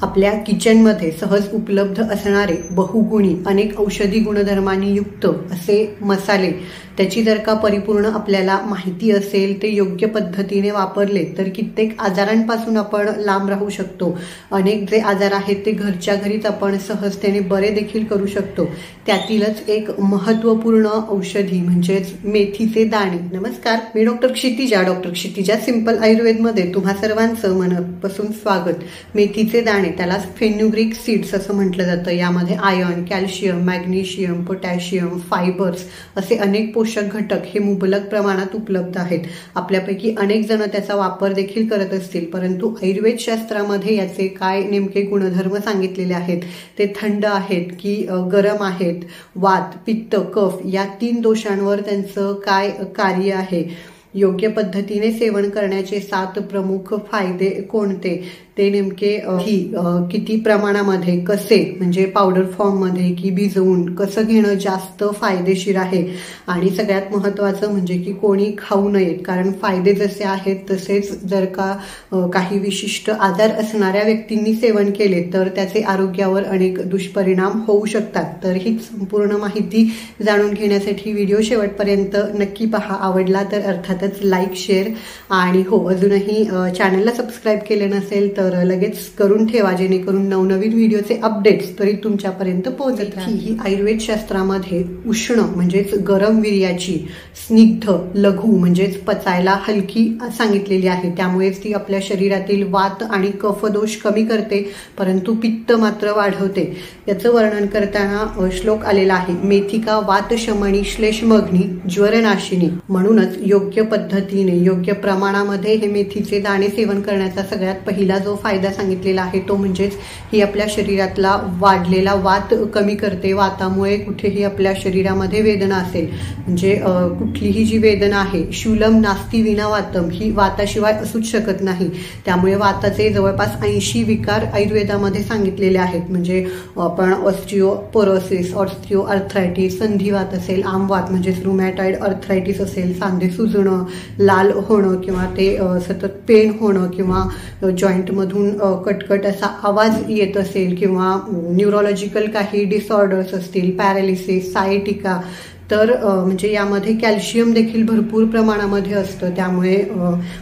आपल्या किचनमध्ये सहज उपलब्ध असणारे बहुगुणी अनेक औषधी गुणधर्मांनी युक्त असे मसाले, त्याची जर का परिपूर्ण आपल्याला माहिती असेल, ते योग्य पद्धतीने वापरले तर कित्येक आजारांपासून आपण लांब राहू शकतो। अनेक जे आजार आहेत ते घरच्या घरीच आपण सहजतेने बरे देखील करू शकतो। त्यातीलच एक महत्त्वपूर्ण औषधी म्हणजेच मेथीचे दाणे। नमस्कार, मी डॉक्टर क्षितिजा सिंपल आयुर्वेदमध्ये तुम्हा सर्वांचं मनापासून स्वागत। मेथीचे दाणे, त्याला फेनुग्रीक सीड्स असं म्हटलं जातं। यामध्ये iron, calcium, magnesium, potassium, fibres असे अनेक पोषक घटक हे मुबलक प्रमाणात उपलब्ध आहेत। आपल्यापैकी अनेक जण त्याचा वापर देखील करत असतील, परंतु आयुर्वेद शास्त्रामध्ये याचे काय नेमके गुणधर्म सांगितलेले आहेत, ते थंड आहेत की गरम आहेत, वात, पित्त, कफ या 3 दोषांवर त्यांचं काय कार्य आहे, योग्य पद्धतीने सेवन करण्याचे 7 प्रमुख फायदे कोणते, ते नेमके किती प्रमाणामध्ये, कसे म्हणजे पावडर फॉर्म मध्ये की भिजवून कसं घेणं जास्त फायदेशीर आहे, आणि सगळ्यात महत्त्वाचं म्हणजे की कोणी खाऊ नयेत। कारण फायदे जसे आहेत तसेच जर का काही विशिष्ट आजार असणाऱ्या व्यक्तींनी सेवन केले तर त्याचे आरोग्यावर अनेक दुष्परिणाम होऊ शकतात। तर ही संपूर्ण माहिती जाणून घेण्यासाठी व्हिडिओ शेवटपर्यंत नक्की पहा। आवडला तर अर्थातच लाईक, शेअर आणि हो, अजूनही चॅनलला सबस्क्राईब केले नसेल तर लगेच करून ठेवा, जेणेकरून नवनवीन व्हिडिओचे अपडेट्स तरी तुमच्यापर्यंत पोहोचत राहतील। ही आयुर्वेद शास्त्रामध्ये उष्ण म्हणजेच गरम वीर्याची, स्निग्ध, लघु म्हणजेच पचायला हलकी सांगितलेली आहे। त्यामुळेच ती आपल्या शरीरातील वात आणि कफदोष कमी करते, परंतु पित्त मात्र वाढवते। याचं वर्णन करताना श्लोक आलेला आहे, मेथिका वातशमनी श्लेष्मग्नी ज्वरनाशिनी। म्हणूनच योग्य पद्धतीने योग्य प्रमाणामध्ये हे मेथीचे दाणे सेवन करण्याचा सगळ्यात पहिला जो फायदा सांगितलेला आहे तो म्हणजेच ही आपल्या शरीरातला वाढलेला वात कमी करते। वातामुळे कुठेही आपल्या शरीरामध्ये वेदना असेल, म्हणजे कुठलीही जी वेदना आहे, शूलम नास्ती विना वातम, ही वाताशिवाय असूच शकत नाही। त्यामुळे वाताचे जवळपास 80 विकार आयुर्वेदामध्ये सांगितलेले आहेत। म्हणजे आपण ऑस्टिओपोरोसिस, ऑस्टिओआर्थरायटिस, संधिवात असेल, आमवात म्हणजे रुमॅटॉइड आर्थरायटिस असेल, सांधे सुजणं, लाल होणं किंवा ते सतत पेन होणं किंवा जॉईंट मधून कटकट असा आवाज येत असेल किंवा न्यूरोलॉजिकल काही डिसऑर्डर्स असतील, पॅरालिसिस, सायटिका, तर म्हणजे यामध्ये कॅल्शियम देखील भरपूर प्रमाणामध्ये असतं। त्यामुळे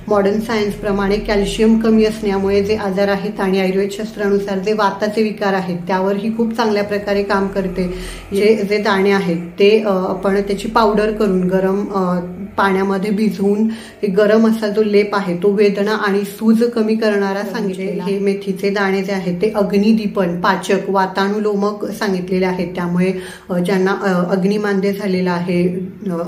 मॉडर्न सायन्स प्रमाणे कॅल्शियम कमी असण्यामुळे जे आजार आहेत आणि आयुर्वेद शास्त्रानुसार जे वाताचे विकार आहेत त्यावरही खूप चांगल्या प्रकारे काम करते। जे दाणे आहेत ते आपण त्याची पावडर करून गरम पाण्यामध्ये भिजवून गरम असा जो लेप आहे तो वेदना आणि सूज कमी करणारा सांगितलेला। हे मेथीचे दाणे जे आहेत ते अग्निदीपन, पाचक, वातानुलोमक सांगितलेले आहेत। त्यामुळे ज्यांना अग्निमांद्य झालेला आहे,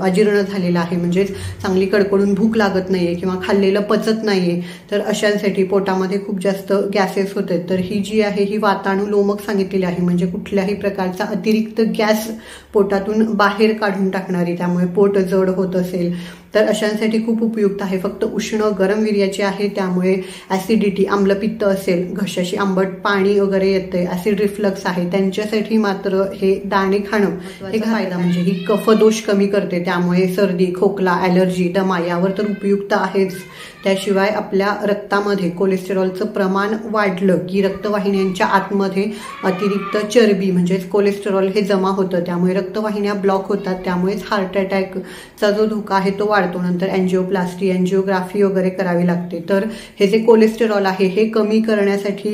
अजीर्ण झालेला आहे, म्हणजे चांगली कडकडून भूक लागत नाहीये किंवा खाल्लेलं पचत नाहीये, तर अशांसाठी पोटामध्ये खूप जास्त गॅसेस होते, तर ही जी आहे ही वातानुलोमक सांगितलेली आहे। म्हणजे कुठल्याही प्रकारचा अतिरिक्त गॅस पोटातून बाहेर काढून टाकणारी, त्यामुळे पोट जड होत असेल तर अशांसाठी खूप उपयुक्त आहे। फक्त उष्ण गरम वीर्याची आहे, त्यामुळे ऍसिडिटी, आम्लपित्त असेल, घशाशी आंबट पाणी वगैरे येते, ऍसिड रिफ्लक्स आहे, त्यांच्यासाठी मात्र हे दाणे खाणं एक फायदा। म्हणजे ही कफदोष कमी करते, त्यामुळे सर्दी, खोकला, ॲलर्जी, दमा यावर तर उपयुक्त आहेच। त्याशिवाय आपल्या रक्तामध्ये कोलेस्टेरॉलचं प्रमाण वाढलं की रक्तवाहिन्यांच्या आतमध्ये अतिरिक्त चरबी म्हणजेच कोलेस्टेरॉल हे जमा होतं, त्यामुळे रक्तवाहिन्या ब्लॉक होतात, त्यामुळेच हार्ट अटॅकचा जो धोका आहे तो वाढतो। नंतर अँजिओप्लास्टी, अँजिओग्राफी वगैरे करावी लागते। तर हे जे कोलेस्टेरॉल आहे हे कमी करण्यासाठी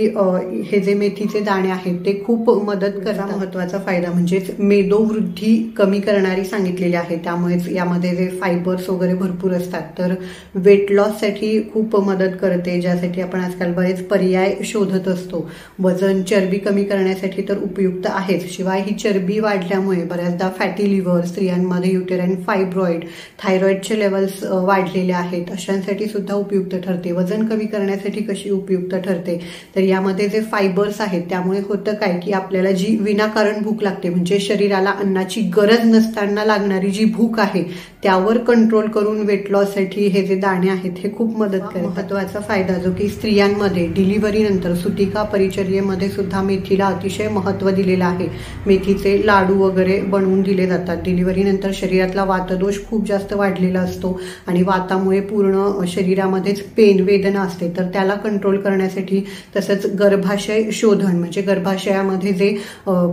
हे जे मेथीचे दाणे आहेत ते खूप मदत करतात। महत्त्वाचा फायदा म्हणजेच मेदोवृद्धी कमी करणारी सांगितलेली आहे। त्यामुळेच यामध्ये जे फायबर्स वगैरे भरपूर असतात, तर वेट लॉस साठी खूप मदत करते, ज्यासाठी आपण आजकाल बरेच पर्याय शोधत असतो। वजन, चरबी कमी करण्यासाठी तर उपयुक्त आहेच, शिवाय ही चरबी वाढल्यामुळे बऱ्याचदा फॅटी लिव्हर, स्त्रियांमध्ये युटेराइन फायब्रॉइड, थायरॉइडचे लेवल्स वाढलेले आहेत, अशांसाठी सुद्धा उपयुक्त ठरते। वजन कमी करण्यासाठी कशी उपयुक्त ठरते, तर यामध्ये जे फायबर्स आहेत त्यामुळे होतं काय की आपल्याला जी विनाकारण भूक लागते, म्हणजे शरीराला अन्नाची गरज नसताना लागणारी जी भूक आहे त्यावर कंट्रोल करून वेट लॉससाठी हे जे दाणे आहेत हे खूप खूप मदत करते। महत्वाचा फायदा जो की स्त्रियांमध्ये डिलिव्हरी नंतर सुतिका परिचर्येमध्ये सुद्धा मेथीला अतिशय महत्त्व दिलेलं आहे। मेथीचे लाडू वगैरे बनवून दिले जातात। डिलिव्हरी नंतर शरीरातला वातदोष खूप जास्त वाढलेला असतो आणि वातामुळे पूर्ण शरीरामध्येच पेन वेदना असते, तर त्याला कंट्रोल करण्यासाठी तसंच गर्भाशय शोधन म्हणजे गर्भाशयामध्ये जे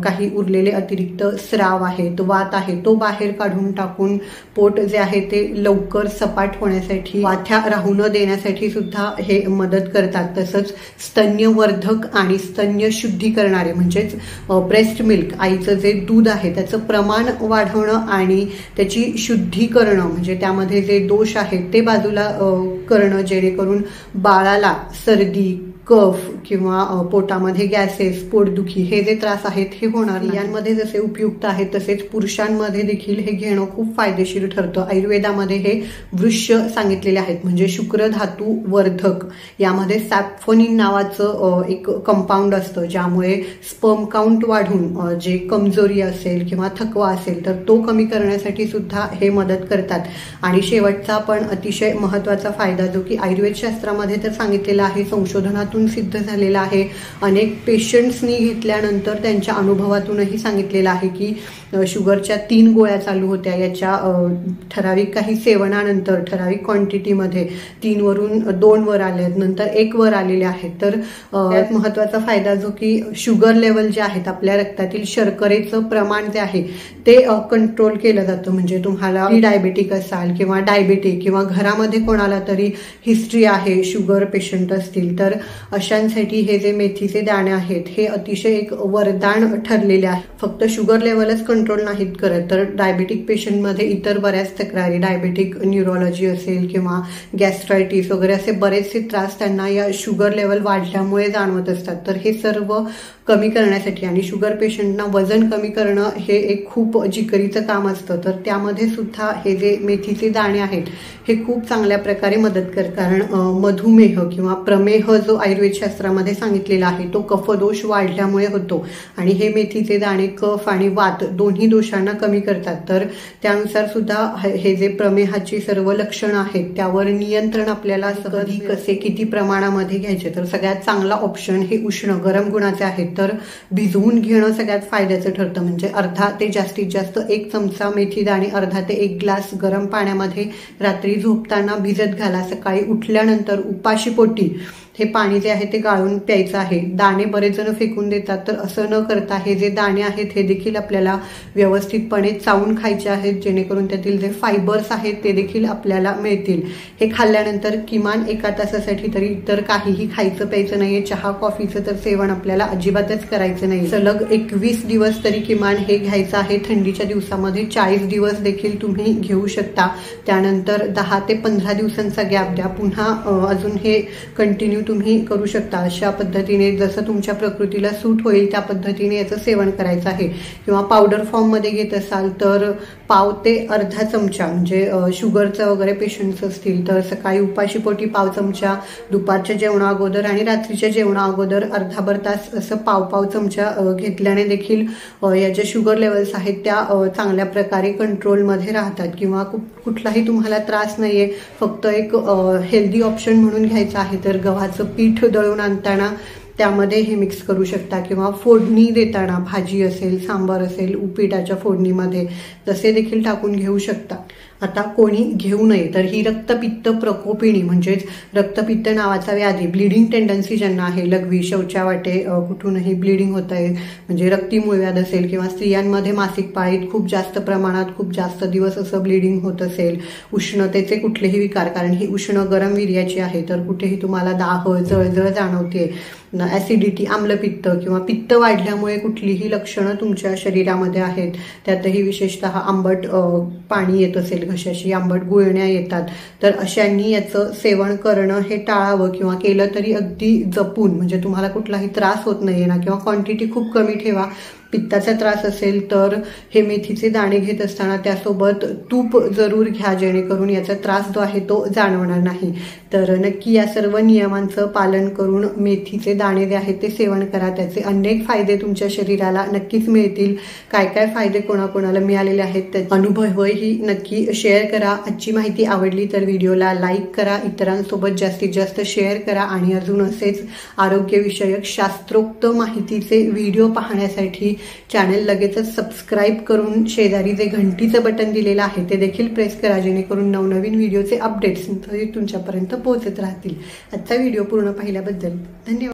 काही उरलेले अतिरिक्त स्राव आहेत, वात आहे, तो बाहेर काढून टाकून पोट जे आहे ते लवकर सपाट होण्यासाठी, वाथ्या राहू न देण्यासाठी सुद्धा हे मदत करतात। तसंच स्तन्यवर्धक आणि स्तन्य शुद्धी करणारे म्हणजेच ब्रेस्ट मिल्क, आईचं जे दूध आहे त्याचं प्रमाण वाढवणं आणि त्याची शुद्धी करणं म्हणजे त्यामध्ये जे दोष आहेत ते बाजूला करणं, जेणेकरून बाळाला सर्दी, कफ किंवा पोटामध्ये गॅसेस, पोटदुखी हे जे त्रास आहेत हे होणार नाही। यांमध्ये जसे उपयुक्त आहेत तसेच पुरुषांमध्ये देखील हे घेणं खूप फायदेशीर ठरतं। आयुर्वेदामध्ये हे वृक्ष सांगितलेले आहेत म्हणजे शुक्र धातू वर्धक। यामध्ये सॅप्फोनिन नावाचं एक कंपाऊंड असतं ज्यामुळे स्पर्म काउंट वाढून जे कमजोरी असेल किंवा थकवा असेल तर तो कमी करण्यासाठी सुद्धा हे मदत करतात। आणि शेवटचा पण अतिशय महत्वाचा फायदा जो की आयुर्वेद शास्त्रामध्ये तर सांगितलेला आहे, संशोधनातून सिद्ध झालेला आहे, अनेक पेशंट्सनी घेतल्यानंतर त्यांच्या अनुभवातूनही सांगितलेलं आहे की शुगरच्या 3 गोळ्या चालू होत्या, याच्या ठराविक काही सेवनानंतर ठराविक क्वांटिटीमध्ये 3 वरून 2 वर आले आहेत, नंतर 1 वर आलेले आहेत। तर यात महत्वाचा फायदा जो की शुगर लेवल जे आहेत, आपल्या रक्तातील शर्करेचं प्रमाण जे आहे ते कंट्रोल केलं जातं। म्हणजे तुम्हाला डायबेटिक असाल किंवा डायबेटिक किंवा घरामध्ये कोणाला तरी हिस्ट्री आहे, शुगर पेशंट असतील, तर अशांसाठी हे जे मेथीचे दाणे आहेत हे अतिशय एक वरदान ठरलेले आहे। फक्त शुगर लेवलच कंट्रोल नाहीत करत, तर डायबेटिक पेशंटमध्ये इतर बऱ्याच तक्रारी, डायबेटिक न्यूरोलॉजी असेल किंवा गॅस्ट्रायटिस वगैरे असे बरेचसे त्रास त्यांना या शुगर लेवल वाढल्यामुळे जाणवत असतात। तर हे सर्व कमी करण्यासाठी आणि शुगर पेशंटना वजन कमी करणं हे एक खूप जिकरीचं काम असतं, तर त्यामध्ये सुद्धा हे जे मेथीचे दाणे आहेत हे खूप चांगल्या प्रकारे मदत करतात। कारण मधुमेह किंवा प्रमेह जो आयुर्वेद शास्त्रामध्ये सांगितलेला आहे तो कफदोष वाढल्यामुळे होतो आणि हे मेथीचे दाणे कफ आणि वात दोन्ही दोषांना कमी करतात। तर त्यानुसार सुद्धा हे जे प्रमेहाची सर्व लक्षणं आहेत त्यावर नियंत्रण आपल्याला कधी, कसे, किती प्रमाणामध्ये घ्यायचे, तर सगळ्यात चांगला ऑप्शन हे उष्ण गरम गुणाचे आहेत। तर भिजवून घेणं सगळ्यात फायद्याचं ठरतं म्हणजे अर्धा ते जास्तीत जास्त 1 चमचा मेथी दाणे अर्धा ते 1 ग्लास गरम पाण्यामध्ये रात्री झोपताना भिजत घाला। सकाळी उठल्यानंतर उपाशी पोटी हे पाणी जे आहे ते गाळून प्यायचं आहे। दाणे बरेच जण फेकून देतात, तर असं न करता हे जे दाणे आहेत हे देखील आपल्याला व्यवस्थितपणे चावून खायचे आहेत, जेणेकरून त्यातील जे फायबर्स आहेत ते देखील आपल्याला मिळतील। हे खाल्ल्यानंतर किमान 1 तासासाठी तरी इतर काहीही खायचं प्यायचं नाहीये। चहा कॉफीचं तर सेवन आपल्याला अजिबातच करायचं नाही। सलग 21 दिवस तरी किमान हे घ्यायचं आहे। थंडीच्या दिवसामध्ये 40 दिवस देखील तुम्ही घेऊ शकता। त्यानंतर 10 ते 15 दिवसांचा गॅप द्या, पुन्हा अजून हे कंटिन्यू तुम्ही करू शकता। अशा पद्धतीने जसं तुमच्या प्रकृतीला सूट होईल त्या पद्धतीने याचं सेवन करायचं आहे। किंवा पावडर फॉर्म मध्ये घेत असाल तर पाव ते अर्धा चमचा म्हणजे शुगरचं वगैरे पेशंट्स असतील तर सकाळी उपाशीपोटी पाव चमचा, दुपारच्या जेवणा अगोदर आणि रात्रीच्या जेवणा अगोदर अर्धाभर तास असं पाव चमचा घेतल्याने देखील याचे शुगर लेवल्स आहेत त्या चांगल्या प्रकारे कंट्रोलमध्ये राहतात। किंवा कुठलाही तुम्हाला त्रास नाहीये, फक्त एक हेल्दी ऑप्शन म्हणून घ्यायचं आहे तर गव्हाचं पीठ दळून आणताना त्यामध्ये हे मिक्स करू शकता किंवा फोडणी देताना भाजी असेल, सांबार असेल, उपीटाच्या फोडणीमध्ये तसे देखील टाकून घेऊ शकता। आता कोणी घेऊ नये तर ही रक्तपित्त प्रकोपिणी म्हणजेच रक्तपित्त नावाचा व्याधी, ब्लिडिंग टेंडन्सी ज्यांना आहे, लघवी, शौचावाटे कुठूनही ब्लिडिंग होत आहे म्हणजे रक्ती मूळव्याध असेल किंवा स्त्रियांमध्ये मासिक पाळीत खूप जास्त प्रमाणात खूप जास्त दिवस असं ब्लिडिंग होत असेल, उष्णतेचे कुठलेही विकार, कारण ही उष्ण गरम वीर्याची आहे, तर कुठेही तुम्हाला दाह, जळजळ जाणवते, ऍसिडिटी, आम्लपित्त किंवा पित्त वाढल्यामुळे कुठलीही लक्षणं तुमच्या शरीरामध्ये आहेत, त्यातही विशेषतः आंबट पाणी येत असेल, घशाशी आंबट गुळण्या येतात, तर अशांनी याचं सेवन करणं हे टाळावं किंवा केलं तरी अगदी जपून, म्हणजे तुम्हाला कुठलाही त्रास होत नाहीये ना किंवा क्वांटिटी खूप कमी ठेवा। पित्ताचा त्रास असेल तर हे मेथीचे दाणे घेत असताना त्यासोबत तूप जरूर घ्या, जेणेकरून याचा त्रास जो आहे तो जाणवणार नाही। तर नक्की या सर्व नियमांचं पालन करून मेथीचे दाणे जे आहेत ते सेवन करा. त्याचे अनेक फायदे तुमच्या शरीराला नक्कीच मिळतील. काय काय फायदे कोणाकोणाला मिळालेले आहेत त्याचे अनुभवही नक्की शेअर करा. आजची माहिती आवडली तर व्हिडिओला लाईक करा, इतरांसोबत जास्तीत जास्त शेअर करा आणि अजून असेच आरोग्यविषयक शास्त्रोक्त माहितीचे व्हिडिओ पाहण्यासाठी चॅनल लगेचच सबस्क्राईब करून शेजारी जे घंटीचं बटन दिलेलं आहे ते देखील प्रेस करा, जेणेकरून नवनवीन व्हिडिओचे अपडेट्स तुमच्यापर्यंत पोहोचत राहतील. आजचा व्हिडिओ पूर्ण पाहिल्याबद्दल धन्यवाद.